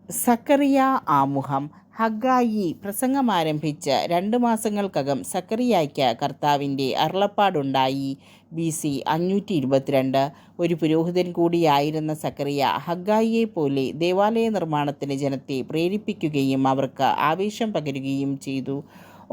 സക്കറിയ ആമുഖം. ഹഗ്ഗായി പ്രസംഗമാരംഭിച്ച് 2 മാസങ്ങൾക്കകം സക്കറിയായ്ക്ക് കർത്താവിൻ്റെ അരുളപ്പാടുണ്ടായി. BC 522. ഒരു പുരോഹിതൻ കൂടിയായിരുന്ന സക്കറിയ ഹഗ്ഗായിയെപ്പോലെ ദേവാലയ നിർമ്മാണത്തിന് ജനത്തെ പ്രേരിപ്പിക്കുകയും അവർക്ക് ആവേശം പകരുകയും ചെയ്തു.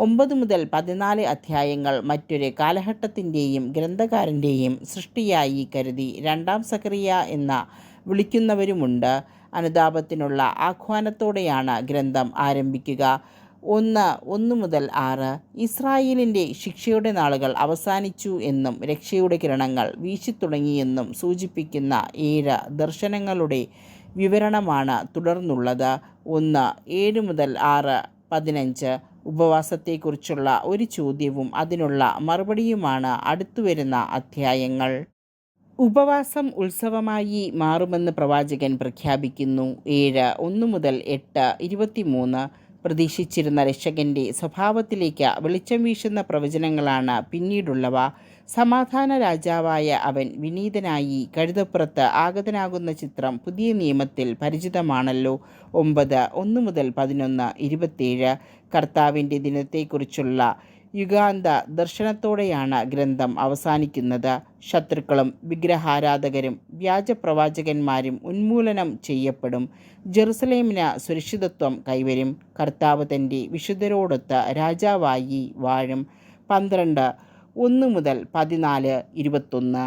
9 മുതൽ 14 അധ്യായങ്ങൾ മറ്റൊരു കാലഘട്ടത്തിൻ്റെയും ഗ്രന്ഥകാരൻ്റെയും സൃഷ്ടിയായി കരുതി രണ്ടാം സക്കറിയ എന്ന് വിളിക്കുന്നവരുമുണ്ട്. അനുതാപത്തിനുള്ള ആഹ്വാനത്തോടെയാണ് ഗ്രന്ഥം ആരംഭിക്കുക. 1 മുതൽ 6. ഇസ്രായേലിൻ്റെ ശിക്ഷയുടെ നാളുകൾ അവസാനിച്ചു എന്നും രക്ഷയുടെ കിരണങ്ങൾ വീശിത്തുടങ്ങിയെന്നും സൂചിപ്പിക്കുന്ന 7 ദർശനങ്ങളുടെ വിവരണമാണ് തുടർന്നുള്ളത്. 7 മുതൽ 15. ഉപവാസത്തെക്കുറിച്ചുള്ള ഒരു ചോദ്യവും അതിനുള്ള മറുപടിയുമാണ് അടുത്തുവരുന്ന അധ്യായങ്ങൾ. ഉപവാസം ഉത്സവമായി മാറുമെന്ന് പ്രവാചകൻ പ്രഖ്യാപിക്കുന്നു. 1 മുതൽ 23. പ്രതീക്ഷിച്ചിരുന്ന രക്ഷകൻ്റെ സ്വഭാവത്തിലേക്ക് വെളിച്ചം വീശുന്ന പ്രവചനങ്ങളാണ് പിന്നീടുള്ളവ. സമാധാന രാജാവായ അവൻ വിനീതനായി കഴുതപ്പുറത്ത് ആഗതനാകുന്ന ചിത്രം പുതിയ നിയമത്തിൽ പരിചിതമാണല്ലോ. 1 മുതൽ 11. 27. കർത്താവിൻ്റെ ദിനത്തെക്കുറിച്ചുള്ള യുഗാന്ത ദർശനത്തോടെയാണ് ഗ്രന്ഥം അവസാനിക്കുന്നത്. ശത്രുക്കളും വിഗ്രഹാരാധകരും വ്യാജപ്രവാചകന്മാരും ഉന്മൂലനം ചെയ്യപ്പെടും. ജെറുസലേമിന് സുരക്ഷിതത്വം കൈവരും. കർത്താവ് തൻ്റെ വിശുദ്ധരോടൊത്ത് രാജാവായി വാഴും. 12. 1 മുതൽ 14. 21.